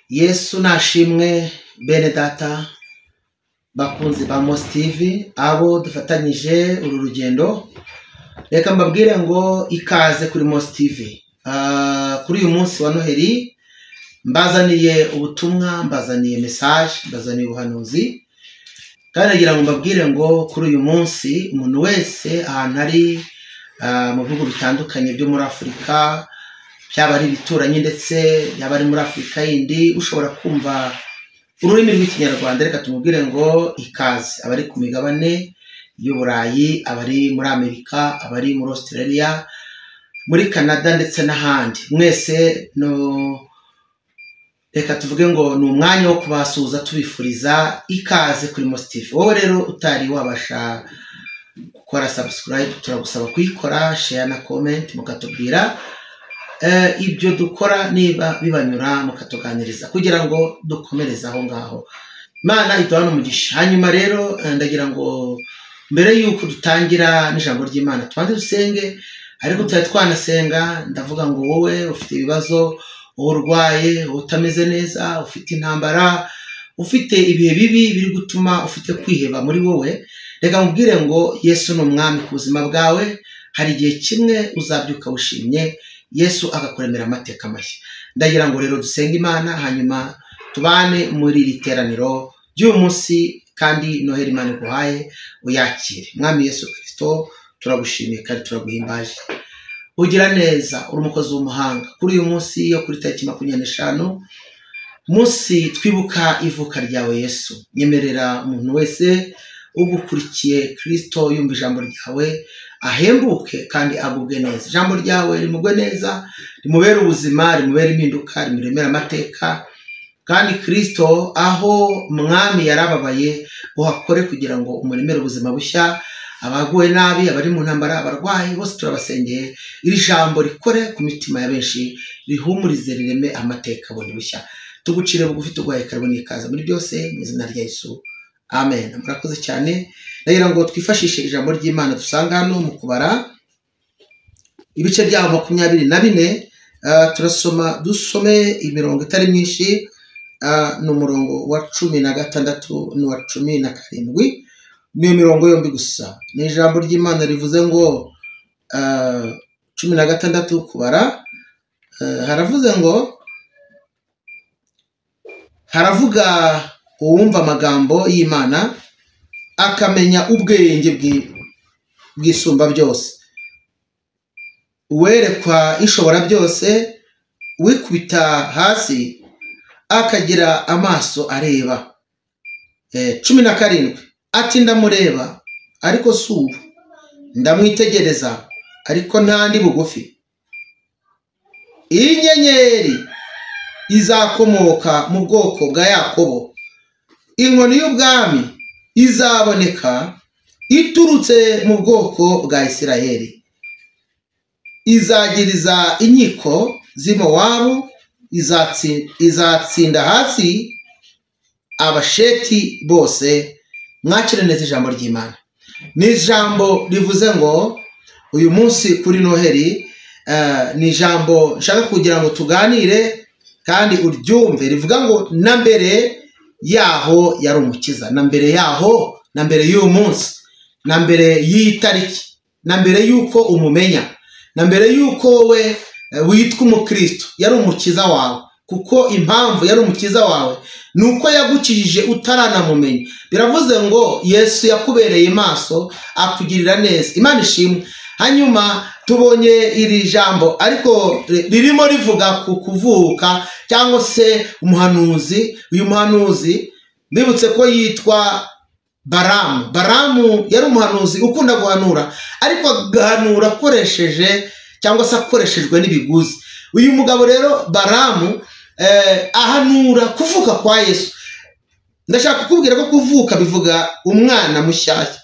Yesu nashimwe bene data bakunzi ba Mos TV abo dufatanyije uru rugendo. Reka mbabwire ngo ikaze kuri Mos TV. Kuri uyu munsi wa Noheli mbazaniye ubutumwa, mbazaniye message, mbazaniye ubuhanuzi. Kandi nagira ngo mbabwire ngo kuri uyu munsi umuntu wese ahantu ari mu bihugu bitandukanye byo muri Afurika, byaba ari bituranye ndetse yaba ari muri Afurika yindi, ushobora kumva ururimi rw'ikinyarwanda, reka tumubwire ngo ikaze. Abari ku migabane y'Uburayi, abari muri Amerika, abari muri Australia, muri Canada ndetse n'ahandi, mwese reka tuvuge ngo ni umwanya wo kubasuhuza tubifuriza ikaze kuri Mos TV. Wowe rero utari wabasha gukora subscribe, turagusaba kuyikora, share na comment, mukatubwira ibyo dukora niba bibanyura, mukatuganiriza kugira ngo dukomereze aho ngaho. Imana iduhane umugisha. Hanyuma rero ndagira ngo mbere yuko dutangira n'ijambo ry'Imana tubanze dusenge. Ariko tutari twanasenga, ndavuga ngo wowe ufite ibibazo, urwaye, utameze neza, ufite intambara, ufite ibihe bibi biri gutuma ufite kwiheba muri wowe, reka mubwire ngo Yesu ni umwami ku buzima bwawe. Hari igihe kimwe uzabyuka wishimye, Yesu agakuremera amateka mashya. Ndagira ngo rero dusenge Imana, hanyuma tubane muri iri teraniro ry'uyu munsi, kandi Noheli Imana iguhaye uyakire. Mwami Yesu Kristo, turagushimiye kandi turaguhimbaje. Ugira neza, uri umukozi w'umuhanga. Kuri uyu munsi yo kuri tariki 25, munsi twibuka ivuka ryawe Yesu, nyemerera umuntu wese ugukurikiye Kristo yumva ijambo ryawe ahembuke kandi agubwe neza. Ijambo ryawe rimugwe neza, rimubere ubuzima, rimubere impinduka, rimuremera amateka. Kandi Kristo aho mwami yarababaye uhakore kugira ngo umuremere ubuzima bushya. Abaguwe nabi, abari mu ntambara, abarwayi, bose turabasengeye. Iri jambo rikore ku mitima ya benshi, rihumurize, rireme amateka bundi bushya. Tugucire bugufi, tuguhaye karibu n'ikaze muri byose mu izina rya Yesu, amen. Murakoze cyane. Ndagira ngo twifashishe ijambo ry'Imana dusanga hano mu kubara ibice byaho 24. Dusome imirongo itari myinshi, n'umurongo wa 16 n'uwa 17. Niyo mirongo yombi gusa. Ni ijambo ry'Imana rivuze ngo 16 kubara, haravuze ngo haravuga uwumva amagambo y'Imana akamenya ubwenge bw'isumba byose, uwerekwa ishobora byose, wikubita hasi akagira amaso areba. 17 ati ndamureba ariko si ubu, ndamwitegereza ariko ntandi bugufi. Inyenyeri izakomoka mu bwoko bwa Yakobo, inkoni y'ubwami izaboneka iturutse mu bwoko bwa Isirayeli. Izagiriza inkiko z'i Mowabu, izatsinda hasi abasheti bose. Mwakire neza ijambo ry'Imana. Ni ijambo rivuze ngo uyu munsi kuri Noheli, ni ijambo nshaka kugira ngo tuganire kandi uryumve. Rivuga ngo na mbere yaho yari umukiza, na mbere yaho, na mbere y'uyu munsi, na mbere y'iyi tariki, na mbere y'uko umumenya, na mbere y'uko we witwa umukristo, yari umukiza wawe. Kuko impamvu yari umukiza wawe nuko yagukijije utaranamumenya. Biravuze ngo Yesu yakubereye maso akugirira neza. Imana ishimwe. Hanyuma tubonye iri jambo ariko ririmo rivuga ku kuvuka cyangwa se umuhanuzi. Uyu muhanuzi bibutse ko yitwa Baramu. Baramu yari umuhanuzi ukunda guhanura, ariko agahanura akoresheje cyangwa se akoreshejwe n'ibiguzi. Uyu mugabo rero Baramu ahanura kuvuka kwa Yesu. Ndashaka kukubwira ko kuvuka bivuga umwana mushyashya.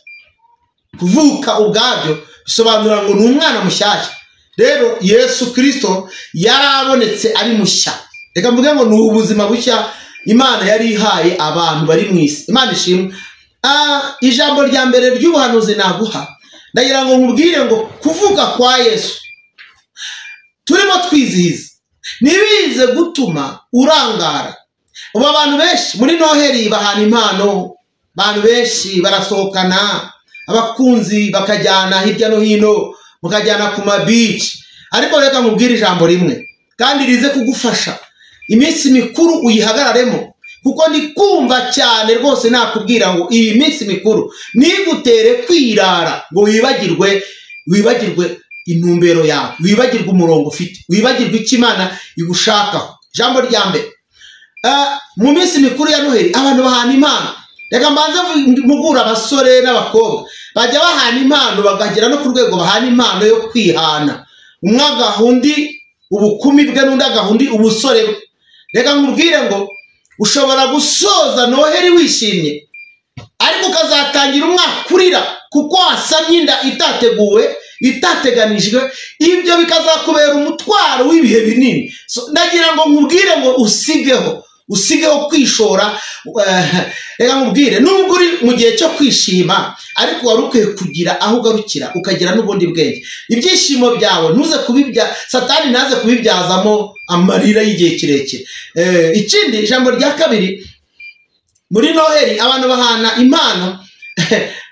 Kuvuka ubwabyo bisobanura ngo ni umwana mushyashya. Rero Yesu Kristo yarabonetse ari mushya. Reka mvuge ngo ni ubuzima bushya Imana yari ihaye abantu bari mu isi. Imana ishimwe. Ijambo rya mbere ry'ubuhanuzi naguha, ndagira ngo nkubwire ngo kuvuka kwa Yesu turimo twizihiza ntibize gutuma urangara ubu abantu benshi muri Noheli bahana impano, abantu benshi barasohokana, abakunzi bakajyana hirya no hino, mukajyana ku mabici. Ariko reka nkubwire ijambo rimwe kandi rize kugufasha, iminsi mikuru uyihagararemo, kuko ndi kumva cyane rwose nakubwira ngo iyi minsi mikuru nigutere kwirara ngo wibagirwe intumbero yawe, wibagirwe umurongo ufite, wibagirwe icyo Imana igushakaho. Ijambo rya mbere, mu minsi mikuru ya Noheli abantu bahana impano. Reka mbanze mugura abasore n'abakobwa bajya bahana impano, bagagera no ku rwego bahana impano yo kwihana, umwe agahundi ubukumi bwe n'undi agahundi ubusore bwe. Reka nkubwire ngo ushobora gusoza Noheli wishimye, ariko ukazatangira umwaka kurira kuko wasamye inda itateguwe, itateganijwe. Ibyo bikazakubera umutwaro w'ibihe binini. Ndagira ngo nkubwire ngo usigeho kwishora. Reka nkubwire, nubwo uri mu gihe cyo kwishima, ariko wari ukwiye kugira aho ugarukira, ukagira n'ubundi bwenge. Ibyishimo byawe ntuze Satani ntaze kubibyazamo amarira y'igihe kirekire. Ikindi, ijambo rya kabiri, muri Noheli abantu bahana impano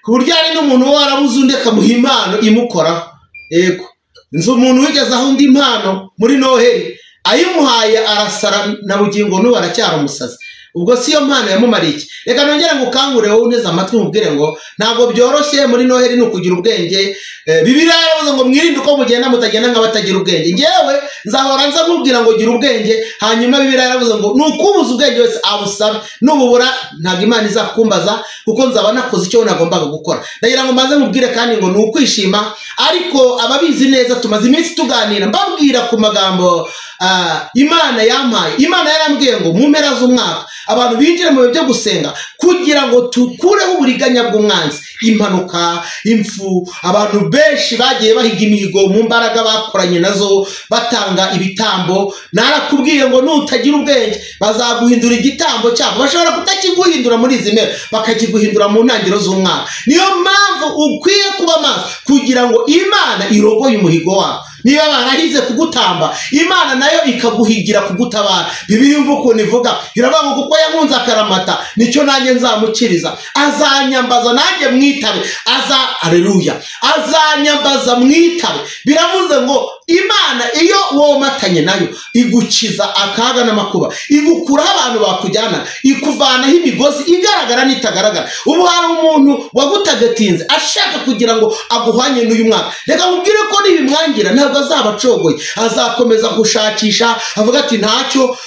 ku buryo hari n'umuntu warabuze undi akamuha impano imukoraho. Yego, nzi umuntu wigeze aho undi impano muri Noheli, ayimuhaye arasara na bugingo n'ubu aracyari umusazi. Ubwo siyo mpano yamumariye iki? Reka nongera ngukangure wowe uneze amatwi mubwire ngo ntabwo byoroshye muri Noheli ni ukugira ubwenge. Bibiliya yavuze ngo mwirinde uko mugenda mutagenda nk'abatagira ubwenge. Ngewe nzahora nza nkubwira ngo gira ubwenge, hanyuma Bibiliya yavuze ngo nukubuza ubwenge wese abusabe, nububura ntabwo Imana izakumbaza kuko nzaba nakoze icyo nagombaga gukora. Ndagira ngo mbanze mubwire kandi ngo ni ukwishima, ariko ababizi neza tumaze iminsi tuganira mbabwira ku magambo Imana yampaye. Imana yarambwiye ngo mu mpera z'umwaka abantu binjire mu bihe byo gusenga kugira ngo tukureho uburiganya bw'umwanzi, impanuka, impfu. Abantu benshi bagiye bahiga imihigo mu mbaraga bakoranye nazo batanga ibitambo. Narakubwiye ngo nutagira ubwenge bazaguhindura igitambo cyabo. Bashobora kutakiguhindura muri izi mpera, bakakiguhindura mu ntangiriro z'umwaka. Niyo mpamvu ukwiye kuba maso kugira ngo Imana irogoye umuhigo wawe. Niba barahize kugutamba, Imana nayo ikaguhigira kugutabara. Bibiliya umva ukuntu ivuga, iravuga ngo kuko yankunze akaramata nicyo nanjye nzamukiriza, azanyambaza nanjye mwitabe. Aleluya, azanyambaza mwitabe. Biravuze ngo Imana iyo womatanye nayo igukiza akaga n'amakuba, igukuraho abantu bakujyana, ikuvanaho imigozi igaragara n'itagaragara. Ubu hari umuntu wagutagatinze ashaka kugira ngo aguhanye n'uyu mwaka. Reka nkubwire ko nibimwangira ntabwo azaba acogoye, azakomeza gushakisha avuga ati ntacyo.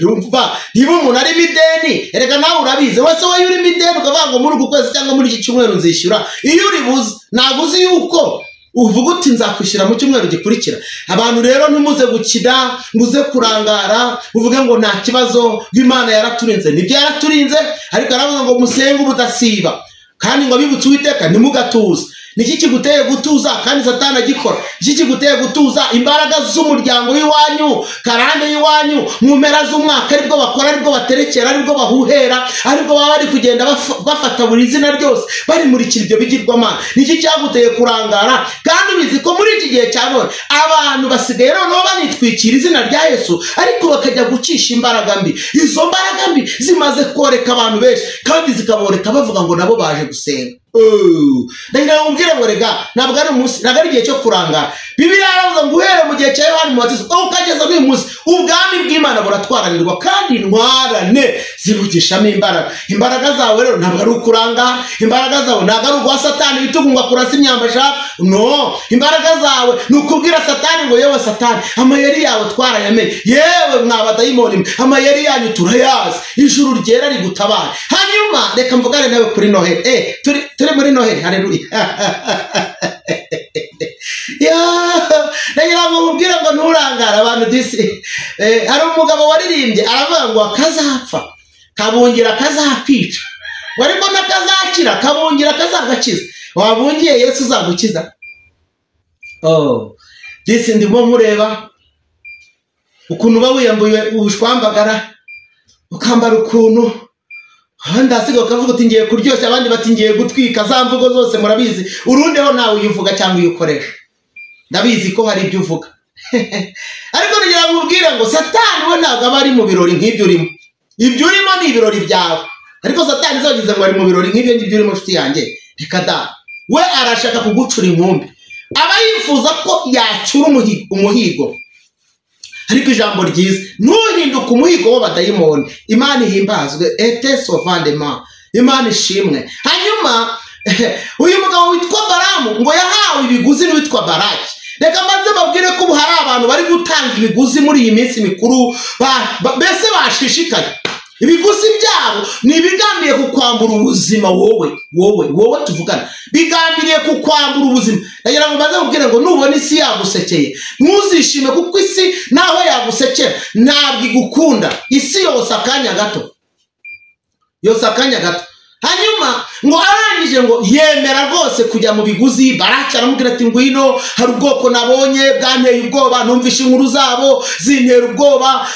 Rumva, niba umuntu ari mideni, erega nawe urabizi, wese wayo uri mideni ukavuga ngo muri uku kwezi cyangwa muri iki cyumweru nzishyura, iyo uribuze ntabwo uzi yuko uvuga uti nzakwishyura mu cyumweru gikurikira. Abantu rero ntimuze gukina, muze kurangara uvuge ngo nta kibazo, Imana yaraturinze. Nibyo yaraturinze, ariko aravuga ngo musenge ubudasiba kandi ngo abibutse Uwiteka ntimugatuze. Niki kiguteye gutuza kandi Satani agikora? Niki kiguteye gutuza? Imbaraga z'umuryango w'iwanyu, karande y'iwanyu, mu mpera z'umwaka aribwo bakora, aribwo baterekera, aribwo bahuhera, aribwo baba bari kugenda bafata buri zina ryose barimurikira ibyo bigirwamana. Niki cyaguteye kurangara? Kandi ubizi ko muri iki gihe cya none abantu basigaye noneho banitwikira izina rya Yesu, ariko bakajya gucisha imbaraga mbi. Izo mbaraga mbi zimaze koreka abantu benshi kandi zikaboreka bavuga ngo nabo baje gusenga. Ndagira ngo mbwire ngo rega ntabwo ari umunsi, ntabwo ari igihe cyo kurangara. Bibiliya yaravuze ngo uhere mu gihe cya Yohana Umubatiza ukageza n'uyu munsi ubwami bw'Imana buratwaranirwa kandi intwarane zibugishamo imbaraga. Imbaraga zawe rero ntabwo ari ukurangara, imbaraga zawe ntabwo ari uguha Satani ibitugu ngo akurase imyambasha. No, imbaraga zawe ni ukubwira Satani ngo yewe Satani, amayeri yawe twarayamenye, yewe mwabadayimoni amayeri yanyu turayazi, ijuru ryera rigutabara. Hanyuma reka mvugane nawe kuri Noheli. Turi muri Noheli, haleluya. Ndagira ngo nkubwire ngo nturangara abantu disi. Hari umugabo waririmbye aravuga ngo akazapfa kabungira kazakwica, ariko nakazakira kabungira kazagakiza. Wabungiye Yesu uzagukiza. Disi ndimo mureba ukuntu uba wiyambuye ubushwambagara, ukambara ukuntu ahandi asigaye ukavuga uti ngiye kuryoshya, abandi bati ngiye gutwika. Za mvugo zose murabizi, urundeho nawe uyuvuga cyangwa uyukoresha. Ndabizi ko hari ibyo uvuga ariko ngira ngo ubwire ngo Satani we ntabwo aba ari mu birori nk'ibyo urimo. ibyo urimo ni ibirori byawe, ariko Satani zagize ngo ari mu birori nk'ibyo ngibyo urimo nshuti yanjye, reka da, we arashaka kugucura inkumbi, aba yifuza ko yacyura umuhigo. Ariko ijambo ryiza, ntuhinduke umuhigo w'abadayimoni. Imana ihimbazwe, ete sovandema, Imana ishimwe. Hanyuma uyu mugabo witwa Balamu ngo yahawe ibiguzi n'uwitwa Baraki. Reka maze babwire ko ubu hari abantu bari gutanga ibiguzi muri iyi minsi mikuru, mbese bashishikaye. Ibiguzi byabo ni ibigambiriye kukwambura ubuzima. Wowe tuvugana, bigambiriye kukwambura ubuzima. Ndagira ngo maze babwire ngo nubona isi yagusekeye ntuzishime, kuko isi naho yagusekera ntabwo igukunda. Isi yose akanya gato, hanyuma ngo arangije ngo yemera rwose kujya mu biguzi. Baraki aramubwira ati ngwino, hari ubwoko nabonye bwanteye ubwoba, numvishe inkuru zabo zintera ubwoba.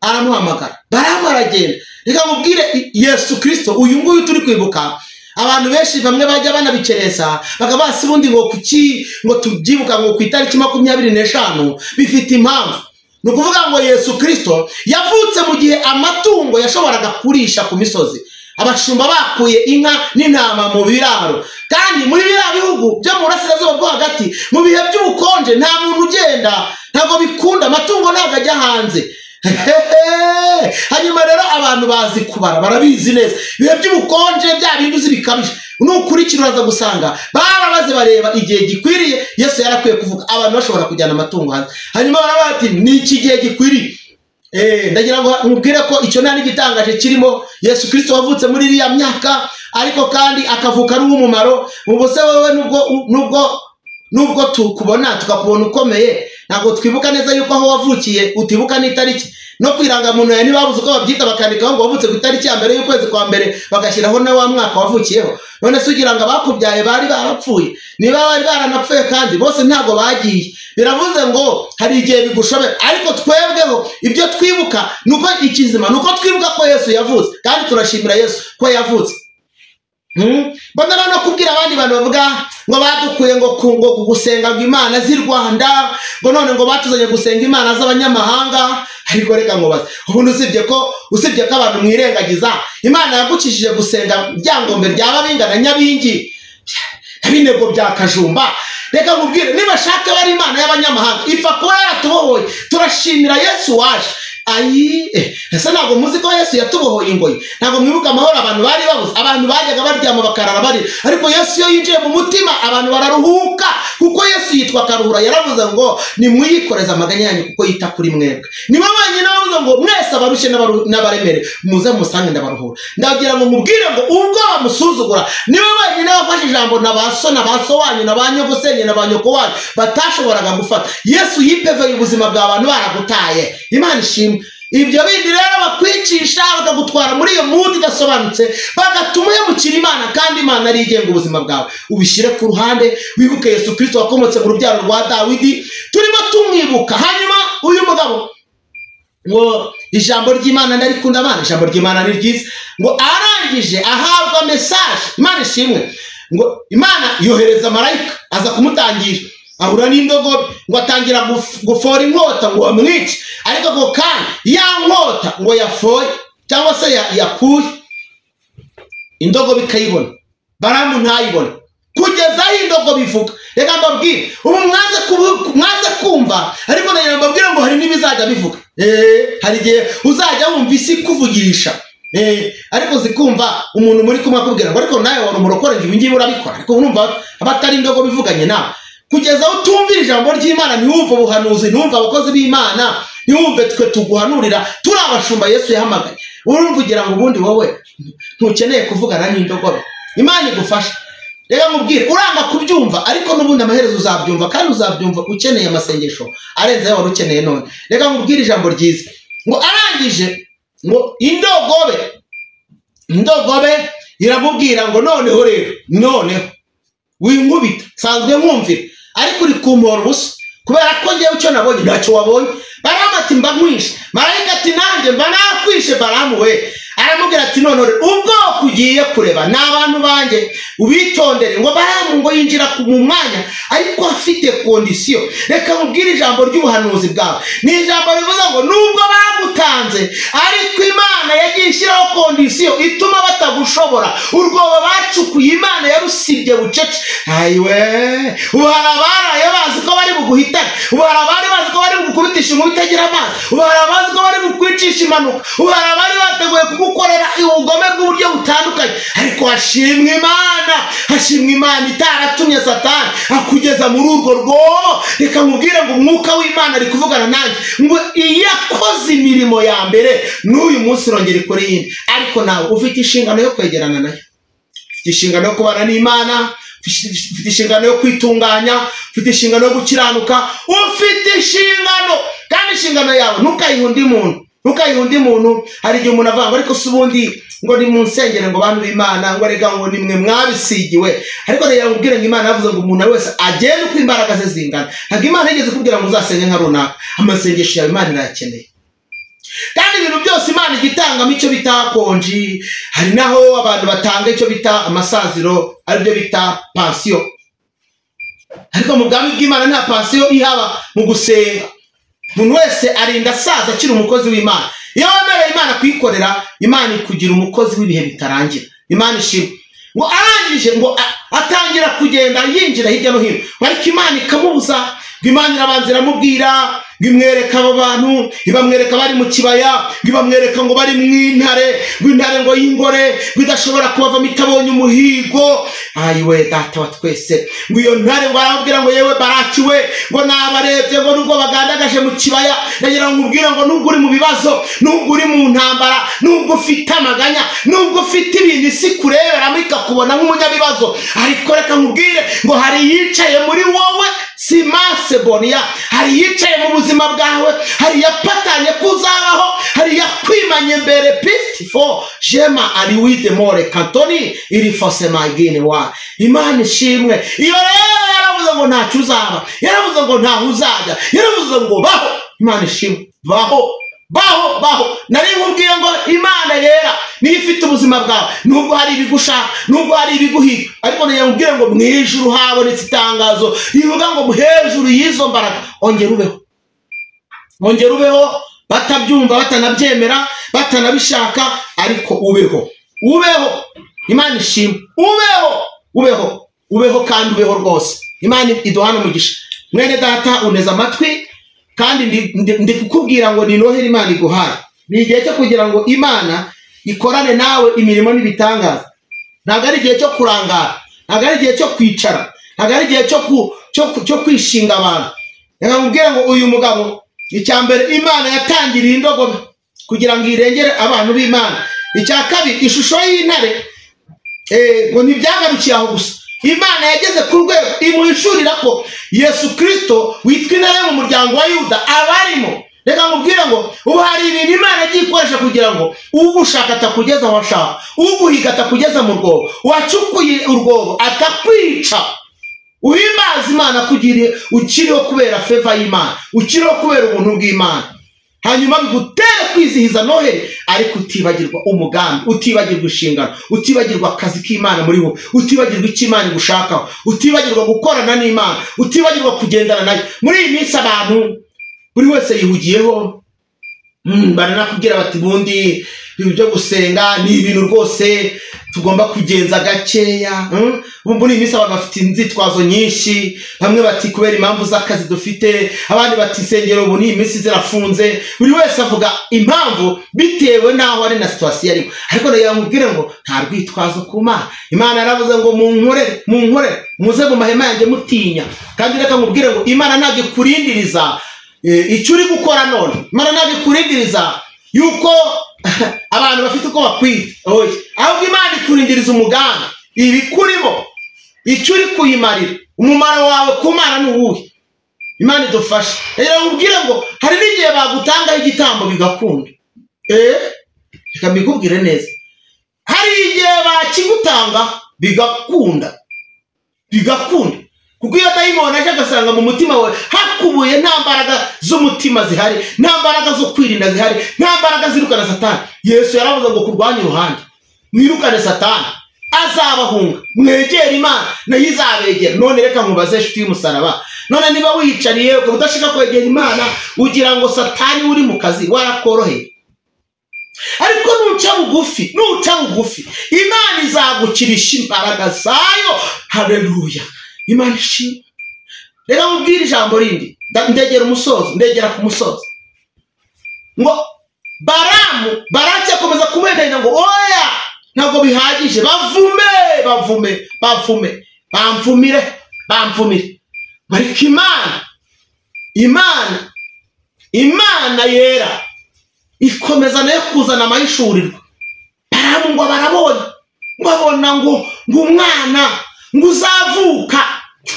Aramuhamagara, Balamu aragenda. Reka mubwire Yesu Kristo uyu nguyu turi kwibuka, abantu benshi bamwe bajya banabikereza bakabasi bundi ngo kuki ngo tubyibuka ngo ku itariki 25 bifite impamvu. Ni ukuvuga ngo Yesu Kristo yavutse mu gihe amatungo yashoboraga kurisha ku misozi, abashumba bakuye inka n'intama mu biraro, kandi muri biriya bihugu byo mu burasirazuba bwo hagati mu bihe by'ubukonje nta muntu ugenda, ntabwo bikunda, amatungo ntabwo ajya hanze. Hanyuma rero abantu bazi kubara, barabizi neza ibihe by'ubukonje bya bindi uzi bikabije. Nukurikira uraza gusanga barabaze bareba igihe gikwiriye. Yesu yarakwiye kuvuga abantu bashobora kujyana amatungo hanze. Hanyuma barabati ni iki gihe gikwiriye? Ndagira ngo mubwire ko icyo nta n'igitangaje kirimo. Yesu Kristo wavutse muri iriya myaka, ariko kandi akavuka ari uw'umumaro. Ubuse wowe nubwo tukubona tukakubona ukomeye, ntabwo twibuka neza yuko aho wavukiye utibuka n'itariki. No kwiranga muntu ya nibabuze uko babyita bakandikaho ngo wavutse ku itariki ya mbere y'ukwezi kwa mbere, bagashyiraho na wa mwaka wavukiyeho. None se ugira ngo abakubyaye bari barapfuye? Niba bari baranapfuye kandi bose ntabwo bagiye. Biravuze ngo hari igihe bigushobera, ariko twebweho ibyo twibuka nuko ikizima nuko twibuka ko Yesu yavutse, kandi turashimira Yesu ko yavutse. Mbona no kubwira abandi bantu bavuga ngo badukuye ngo gusenga ngo Imana z'i Rwanda, ngo none ngo batuzanye gusenga Imana z'abanyamahanga. Ariko reka ngo baze ubundi usibye ko abantu mwirengagiza, Imana yagukishije gusenga byangombe byaba bingana Nyabingi binego bya Kajumba. Reka nkubwire, niba shaka bari Imana y'abanyamahanga ipfa kuba yaratubohoye. Turashimira Yesu waje. Ese ntabwo muzi ko Yesu yatubohoye ingoyi? Ntabwo mwibuka amahoro abantu bari babuze? Abantu bajyaga baryama bakarara bari, ariko Yesu iyo yinjiye mu mutima abantu bararuhuka, kuko Yesu yitwa Karuhura. Yaravuze ngo nimwiyikoreze amaganya yanyu kuko yita kuri mwebwe. Niba wenyine wavuze ngo mwese abarushye n'abaremere muze musange ndabaruhura. Ndagira ngo mubwire ngo ubwo bamusuzugura, niba wenyine wafashe ijambo na baso wanyu na banyogosenye na banyoko wanyu batashoboraga gufata. Yesu yipeveye ubuzima bw'abantu baragutaye. Imana ishimwe. Ibyo bindi rero bakwicisha bakagutwara muri iyo mudi idasobanutse, bagatuma uyemukira Imana, kandi Imana ari igenga ubuzima bwawe. Ubishyire ku ruhande, wibuke Yesu Kristo wakomotse mu rubyaro rwa Dawidi, turimo tumwibuka. Hanyuma uyu mugabo ngo ijambo ry'Imana ndarikunda abana, ijambo ry'Imana ni ryiza. Ngo arangije ahabwa message, Imana ishimwe, ngo Imana yohereza marayika aza kumutangira, ahura n'indogobe, ngo atangira gufora inkota ngo amwice. Ariko ko kandi ya nkota ngo yafoye cyangwa se yakuye, indogobe ikayibona, Balamu ntayibona, kugeza aho indogobe ivuga. Reka mbabwire, ubu mwaze kumva, ariko nagira mbabwire ngo hari n'ibizajya bivuga. Hari igihe uzajya wumva isi kuvugisha, ariko zikumva umuntu muri kumwe akubwira ngo ariko nawe wari umurokore ibi ngibi urabikora, ariko urumva abatari indogobe ivuganye nawe. Kugeza aho utumvira ijambo ry'Imana, ntiwumve ubuhanuzi, ntiwumve abakozi b'Imana, ntiwumve twe tuguhanurira turi abashumba Yesu yahamagaye. Urumva ugira ngo ubundi wowe ntukeneye kuvugana n'indogobe. Imana igufasha. Reka mubwire, uranga kubyumva, ariko n'ubundi amaherezo uzabyumva, kandi uzabyumva ukeneye amasengesho arenze ayo wari ukeneye none. Reka mubwire ijambo ryiza, ngo arangije ngo indogobe iramubwira ngo noneho rero, noneho winkubita sanzwe nkumvira, ariko uri kumpora ubusa, kubera ko ngewe icyo nabonye ntacyo wabonye. Balamu ati mba nkwishe. Marayika ati nanjye mba nakwishe Balamu we. Aramubwira ati none ubwoko ugiye kureba ni abantu banjye, ubitondere. Ngo Balamu ngo yinjira mu mwanya, ariko afite kondisiyo. Reka mubwire ijambo ry'ubuhanuzi bwawe, ni ijambo rivuga ngo nubwo bagutanze, ariko Imana nishyiraho kondisiyo ituma batagushobora. Urwobo bacukuye Imana yarusibye bucece. Ayiwe, ubu hari abaraye bazi ko bari buguhitane, ubu hari abari bazi ko bari bugukubitisha inkuba itagira amazi, ubu hari abazi ko bari bukwicisha impanuka, ubu hari abari bateguye kugukorera ubugome bw'uburyo butandukanye. Ariko hashimwe Imana, hashimwe Imana itaratumye Satani akugeza muri urwo rwobo. Reka mubwire ngo umwuka w'Imana ari kuvugana nanjye ngo iyakoze imirimo ya mbere n'uyu munsi urongera ikora iyindi. Ariko nawe ufite inshingano yo kwegerana nayo, ufite inshingano yo kubana n'Imana, ufite inshingano yo kwitunganya, ufite inshingano yo gukiranuka, ufite inshingano. Kandi inshingano yawe ntukayihe undi muntu, ntukayihe undi muntu. Hari igihe umuntu avuga ngo ariko si ubundi ngo ni mu nsengero ngo bantu b'Imana ngo rega ngo nimwe mwabisigiwe. Ariko rero ubwire ngo Imana yavuze ngo umuntu wese agende uko imbaraga ze zingana. Ntabwo Imana yigeze kubwira ngo uzasenge nka runaka. Amasengesho yawe Imana irayakeneye. Kandi ibintu byose Imana igitangamo icyo bita konji. Hari naho abantu batanga icyo bita amasaziro, aribyo bita pansiyo. Ariko mu bwami bw'Imana nta pansiyo ihaba mu gusenga. Umuntu wese arinda asaza akiri umukozi w'Imana. Iyo wemereye Imana kuyikorera, Imana ikugira umukozi w'ibihe bitarangira. Imana ishimwe ngo arangije ngo atangira kugenda yinjira hirya no hino, ariko Imana ikamubuza. Ngo Imana irabanza iramubwira, ngo imwereka abo bantu, ibamwereka bari mu kibaya, ngo ibamwereka ngo bari mu intare, ngo intare ngo y'ingore, ngo idashobora kubavamo itabonye umuhigo. Ayiwe data wa twese, ngo iyo ntare ngo arababwira ngo yewe Baraki we, ngo nabarebye ngo nubwo bagandagaje mu kibaya, ndagira ngo ubwire ngo nubwo uri mu bibazo, nubwo uri mu ntambara, nubwo ufite amaganya, nubwo ufite ibintu isi kureberamo ikakubona nk'umunyabibazo, ariko reka nkubwire ngo hari yicaye muri wowe Simase Bonia, hari yicaye mu buzima bwawe, hari yapatanye kuzabaho, hari yakwimanye mbere pistifo jema aliwide more kantoni iri fose magine wa. Imana ishimwe. Iyo rero yaravuze ngo ntacyo uzaba, yaravuze ngo ntaho uzajya, yaravuze ngo baho. Imana ishimwe, baho baho baho. Nari nkubwiye ngo Imana yera niyo ifite ubuzima bwawe, nubwo hari ibigushaka, nubwo hari ibiguhiga. Ariko nari nkubwiye ngo mu ijuru habonetse itangazo rivuga ngo hejuru y'izo mbaraga ongera ubeho, ongera ubeho. Batabyumva, batanabyemera, batanabishaka, ariko ubeho, ubeho. Imana ishimwe, ubeho, ubeho, ubeho kandi ubeho rwose. Imana iduhana umugisha. Mwene data uneza amatwi, kandi ndi kukubwira ngo ni Noheri Imana iguhaye. Ni igihe cyo kugira ngo Imana ikorane nawe imirimo n'ibitangaza. Ntabwo ari igihe cyo kurangara, ntabwo ari igihe cyo kwicara, ntabwo ari igihe cyo kwishinga abantu. Reka nkubwire ngo uyu mugabo, icyambere Imana yatangiriye indogobe kugira ngo irengere abantu b'Imana. Icya kabiri, ishusho y'intare ngo ntibyagarukiye aho gusa. Imana yageze ku rwego imuhishurira ko Yesu Kristo witwa intare mu muryango wa Yuda abarimo. Reka nkubwire ngo ubu hari ibintu Imana yagiye ikoresha kugira ngo ugushaka atakugeza aho ashaka, uguhiga atakugeza mu rwobo, wacukuye urwobo atakwica. Uhimbaza Imana kugira ukiriho kubera feva y'Imana, ukiriho kubera ubuntu bw'Imana. Hanyuma bigutere kwizihiza Noheri, ariko utibagirwa umugambi, utibagirwa inshingano, utibagirwa akazi k'Imana muri wowe, utibagirwa icyo Imana igushakaho, utibagirwa gukorana n'Imana, utibagirwa kugendana nayo. Muri iyi minsi abantu buri wese yihugiyeho, baranakubwira bati bundi ibintu byo gusenga ni ibintu rwose tugomba kugenza gakeya. Muri iyi minsi abantu bafite inzitwazo nyinshi. Bamwe bati kubera impamvu z'akazi dufite, abandi bati insengero ubu ni iminsi zirafunze. Buri wese avuga impamvu bitewe n'aho ari na situasiyo ariko. Ariko rero nkubwire ngo nta rwitwazo ku Mana. Imana yaravuze ngo munkorere muze mu mahema yanjye mutinya. Kandi reka nkubwire ngo Imana ntabwo ikurindiriza icyo uri gukora none. Imana ntabwo ikurindiriza yuko abantu bafite uko bakwita, ahubwo Imana ikurindiriza umugambi ibikurimo, icyo uri kuyimarira. Umumaro wawe ku Mana ni uwuhe? Imana idufashe. Rero nkubwire ngo hari n'igihe bagutangaho igitambo bigakunda. Reka mbikubwire neza, hari igihe bakigutanga bigakunda, kuko iyo dayimoni aje agasanga mu mutima wawe hakubuye nta mbaraga z'umutima zihari, nta mbaraga zo kwirinda zihari, nta mbaraga zirukana Satani. Yesu yaravuze ngo kurwanya uruhande, mwirukane Satani azabahunga, mwegere Imana nayo izabegera. None reka nkubaze inshuti y'umusaraba, none niba wiyicariye ukaba udashaka kwegera Imana ugira ngo Satani uri mu kazi warakoroheye? ariko nuca bugufi Imana izagukirisha imbaraga zayo. Haleluya, Imana ishimwe. Reka mubwire ijambo rindi, ndegera ku musozo ngo Baraki akomeza kumwendanya ngo oya ntabwo bihagije, bamvumire. Ariko Imana yera ikomeza nayo kuzana amayishurirwa. Baramu ngo babona ngo umwana ngo uzavuka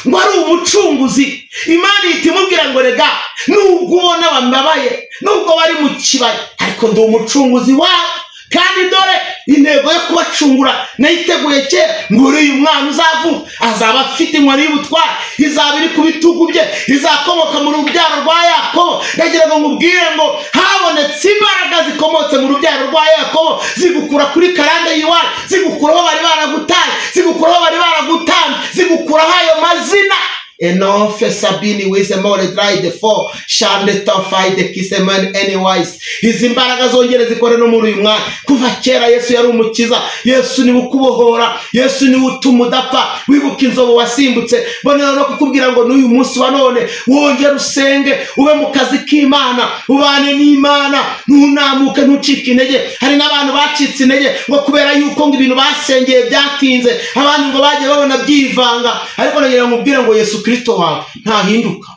ngo ari umucunguzi. Imana ihita imubwira ngo rega, nubwo ubona bababaye, nubwo bari mu kibaya, ariko ndi umucunguzi wabo, kandi dore intego yo kubacungura nayiteguye kera. ngo uyu mwana uzavuka azaba afite inkoni y'ubutware, izaba iri ku bitugu bye, izakomoka mu rubyaro rwa Yakobo. ndagira ngo nkubwire ngo habonetse imbaraga zikomotse mu rubyaro rwa Yakobo, zigukura kuri karande y'iwawe, zigukuraho bari baragutaye, zigukuraho bari baragutamye, zigukuraho ayo mazina. Enough Sabini wizemore dried for shande tofide kiseman anyways. Izi mbaraga zongere zikore no muri uyu mwana. Kuva kera Yesu yari umukiza, Yesu ni ukubohora, Yesu ni utuma udapfa. Wibuka inzobo wasimbutse, bonera no kukubwira ngo n'uyu munsi wa none wongere usenge, ube mu kazi k'Imana, ubane n'Imana, ntunamuke ntucike intege. Hari n'abantu bacitse intege ngo kubera yuko ngo ibintu basengeye byatinze, abantu ngo bagiye babona byivanga. Ariko nagira nkubwire ngo Yesu Kristo wawe ntahinduka.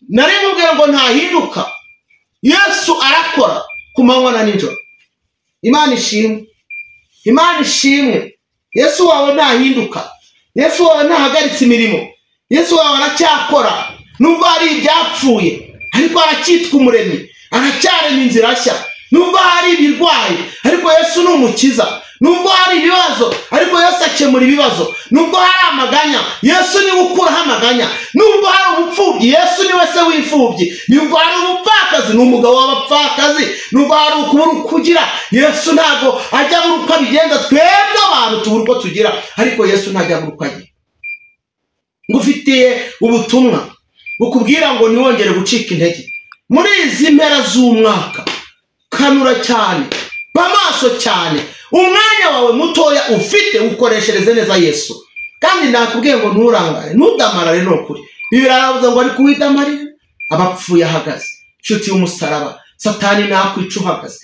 Nari mubwira ngo ntahinduka. Yesu arakora ku manywa na nijoro. Imana ishimwe. Yesu wawe ntahinduka. Yesu wawe ntahagaritse imirimo. Yesu wawe aracyakora. Nubwo hari ibyapfuye, ariko aracyitwa umuremyi, aracyarema inzira nshya. Nubwo hari ibirwayi, ariko Yesu ni umukiza. Nubwo hari ibibazo, ariko Yesu akemura ibibazo. Nubwo hari amaganya, Yesu ni ukuraho amaganya. Nubwo hari ubupfubyi, Yesu ni wese w'imfubyi. Nubwo hari ubupfakazi, ni umugabo w'abapfakazi. Nubwo hari ukubura kugira, Yesu ntago ajya abura uko abigenza. Twebwe abantu tubura uko tugira, ariko Yesu ntajya abura uko agira. Ngufitiye ubutumwa bukubwira ngo ntiwongere gucika intege muri izi mpera z'umwaka. Kanura cyane, bamaso cyane. Umwanya wawe mutoya ufite ukoreshereze neza Yesu. Kandi nakubwiye ngo nturangare, ntudamarare nokuri. Bibiri aravuga ngo ari kuwidamarira abapfuye ahagaze. Nshuti y'umusaraba, Satani ntakwica uhagaze.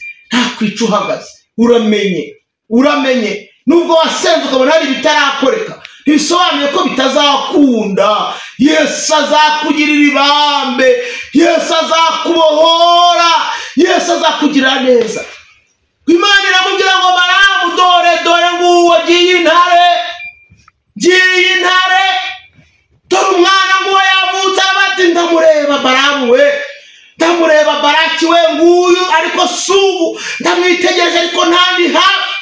Uramenye. Nubwo wasenze ukabona hari bitarakoreka, ntibisobanuye ko bitazakunda. Yesu azakugirira ibambe, Yesu azakubohora, Yesu azakugirira neza. Imana iramubwira ngo Baramu, dore nguwo giye intare. Dore umwana nguwo yavutse, bati ndamureba Baramu we, ndamureba Baraki we nguyu, ariko subu ndamwitegereje ariko ntandi hafi.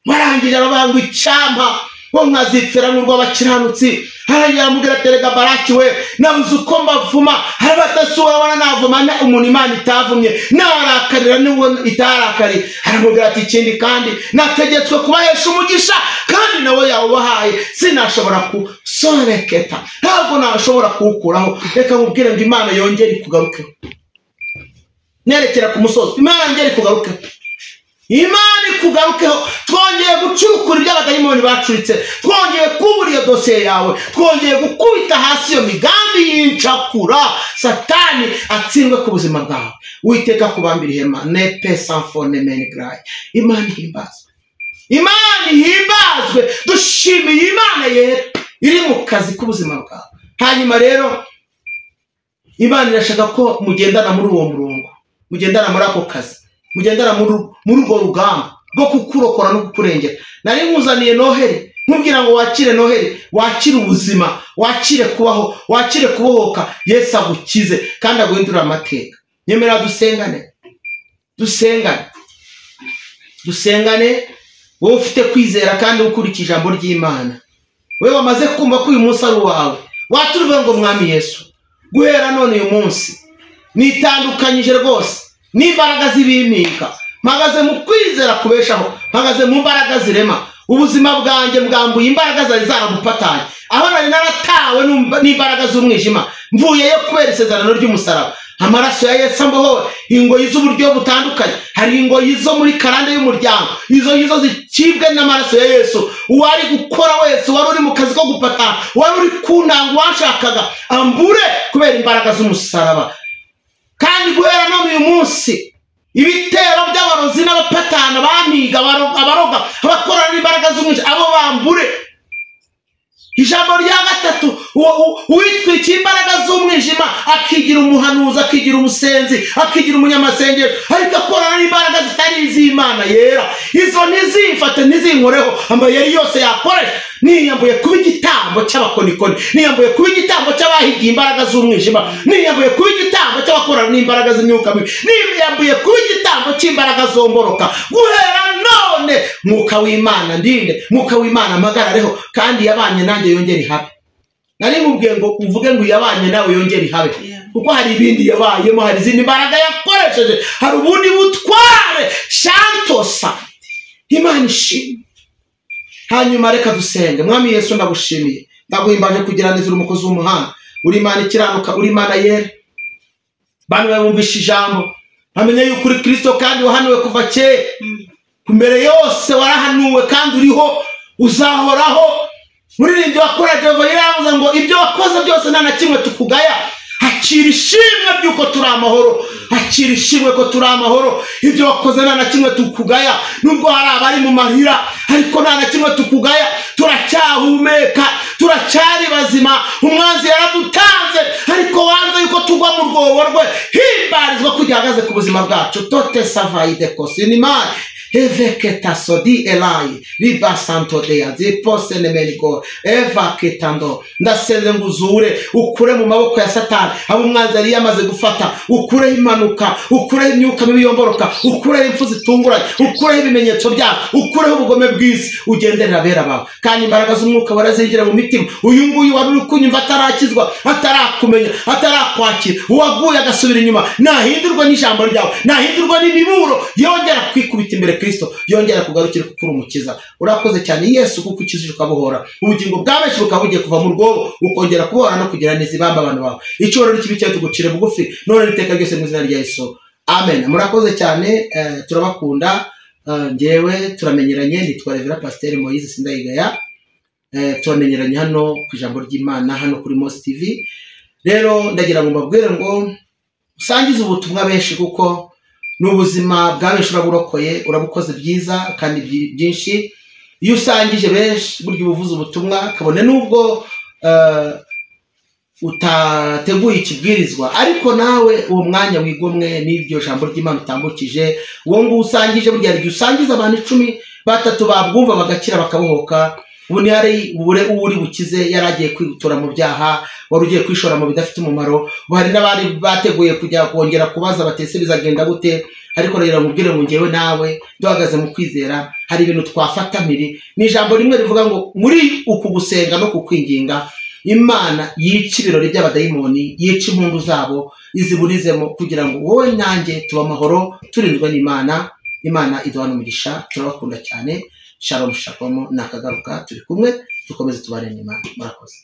Barangije arabangu icyampa ngo nkazipfira mu rw'abakiranutsi. Harangira amubwira terega Baraki we, nabuze uko mbavuma. Hari batasura wana navuma umuntu Imana itavumye, narakarira niwo itarakari. Aramubwira ati ikindi kandi nategetswe kubahesha umugisha, kandi nawe yawubahaye sinashobora kusoreketa, ntabwo nashobora kuwukuraho. Reka nkubwire ngo Imana yongere ikugarukeho. Nerekera ku musozi, Imana yongere ikugarukeho. Twongeye gucurukura iby'abadayimoni bacuritse, twongeye kubura iyo dosiye yawe, twongeye gukubita hasi iyo migambi y'incakura. Satani atsindwe ku buzima bwawe. Uwiteka kubambira ihema nepe sanfone menigrai. Imana ihimbazwe. Dushimiye Imana yera iri mu kazi k'ubuzima bwawe. Hanyuma rero Imana irashaka ko mugendana muri uwo murongo, mugendana muri ako kazi, mugendana muri urwo rugamba rwo kukurokora no kukurengera. Nari nkuzaniye Noheli, nkubwira ngo wakire Noheli, wakire ubuzima, wakire kubaho, wakire kubohoka. Yesu agukize kandi aguhindurira amateka. Nyemera dusengane. Wowe ufite kwizera kandi ukurikije ijambo ry'Imana, wewe wamaze kumva ko uyu munsi ari wawe, waturuve ngo Mwami Yesu, guhera none uyu munsi nitandukanyije rwose n'imbaraga z'ibimika. Mpagaze mu kwizera kubeshaho, mpagaze mu mbaraga zirema. Ubuzima bwanjye bwambuye imbaraga zari zarabupatanye. Aho nari naratawe n'imbaraga z'umwijima, mvuyeyo kubera isezerano ry'umusaraba. amaraso ya Yesu ambohora. Ingoyi z'uburyo butandukanye, hari ingoyi zo muri karande y'umuryango, izo zicibwe n'amaraso ya Yesu. Uwari gukora wese, wari uri mu kazi ko gupata, wari uri kunanga washakaga, ambure kubera imbaraga z'umusaraba. Kandi guhera no uyu munsi ibitero by'abarozi n'abapatana bamiga abaroga abakorana n'imbaraga z'umwijima, abo bambure. Ijambo rya gatatu, uwitwikiye imbaraga z'umwijima akigira umuhanuzi, akigira umusenzi, akigira umunyamasengesho, ariko akorana n'imbaraga zitari iz'Imana yera, izo ntizifate ntizinkoreho. Amayeri yose yakoresha, niyambuye kuba igitambo cy'abakonikoni, niyambuye kuba igitambo cy'abahigiye imbaraga z'umwijima, niyambuye kuba igitambo cy'abakorana n'imbaraga z'imyuka mibi, niyambuye kuba igitambo cy'imbaraga zomboroka. Guhera none Mwuka w'Imana ndinde, Mwuka w'Imana mpagarareho, kandi yabanye nanjye yongere ihabe. Nari mubwiye ngo uvuge ngo yabanye nawe yongere ihabe, kuko hari ibindi yabayemo, hari izindi mbaraga yakoresheje, hari ubundi butware shantosa. Imana ishimwe. Hanyuma reka dusenge. Mwami Yesu ndagushimiye, ndaguhimbaje kugira neza, uri umukozi w'umuhanga, uri Imana ikiranuka, uri Imana yera. Bantu bumvisha ijambo bamenye yuko uri Kristo kandi wahanuwe kuva kera. Kumbere yose warahanuwe kandi uriho uzahoraho. Muririmbyi wakora Jehova yaravuze ngo ibyo wakoze byose nta na kimwe tukugaya. Akira ishimwe by'uko turi amahoro, akira ishimwe ko turi amahoro. Ibyo wakoze nta na kimwe tukugaya, nubwo hari abari mu mahira, ariko nta na kimwe tukugaya. Turacyahumeka, turacyari bazima. Umwanzi yaradutanze, ariko wanze yuko tugwa mu rwobo rwe. Himbarizwa kugira ahagaze ku buzima bwacu. Tote savayi de kosinimari eveketa sodi elayi riba santo deya zipose nemenigo eva ketando. Ndasenze ngo uzure, ukure mu maboko ya Satani abo umwanzi yari yamaze gufata, ukureho impanuka, ukureho imyuka mibi yomboroka, ukureho impfu zitunguranye, ukureho ibimenyetso byabo, ukureho ubugome bw'isi. Ugenderera abera bawe, kandi imbaraga z'umwuka barazinjira mu mitima. Uyu nguyu wari uri kunyumva atarakizwa, atarakumenya, atarakwakira, uwaguye agasubira inyuma, nahindurwa n'ijambo ryawe, nahindurwa n'imiburo, yongera kwikubita imbere Kristo, yongera kugarukira kuko uri umukiza. Urakoze cyane Yesu, kuko ukizije ukabohora ubugingo bwa benshi bukaba bugiye kuva mu rwobo, ukongera kubohora no kugira neza ibamba abantu bawe. Icyubahiro n'ikibi cyawe tugucire bugufi none n'iteka ryose mu izina rya Yesu, amen. Murakoze cyane, turabakunda. Njyewe turamenyeranye, nitwa Rev Pasteur Moise Sindayigaya. Turamenyeranye hano ku ijambo ry'Imana, hano kuri Mos TV. Rero ndagira ngo mbabwire ngo usangize ubutumwa benshi, kuko n'ubuzima bwa benshi uraburokoye, urabukoze byiza kandi byinshi. Iyo usangije benshi, burya ubuvuze ubutumwa, kabone nubwo utateguye ikibwirizwa, ariko nawe uwo mwanya wigomwe n'iryo jambo ry'Imana utambukije, uwo ngo usangije, burya hari usangiza abantu 10 batatu babwumva bagakira bakabohoka. Ubu ni hari uri bukize yaragiye kwitura mu byaha, wari ugiye kwishora mu bidafite umumaro. Bari n'abari bateguye kujya kongera kubaza batese bizagenda gute, ariko rero mubwire ngo ngewe nawe duhagaze mu kwizera. Hari ibintu twafatamiri, ni ijambo rimwe rivuga ngo muri uku gusenga no kukwinginga, Imana yica ibirori by'abadayimoni, yica impundu zabo, iziburizemo, kugira ngo wowe nanjye tuba amahoro, turindwe n'Imana. Imana iduha n'umugisha. Turabakunda cyane. Shalom shalom, nakagaruka turi kumwe, dukomeze tubane n'Imana. Murakoze.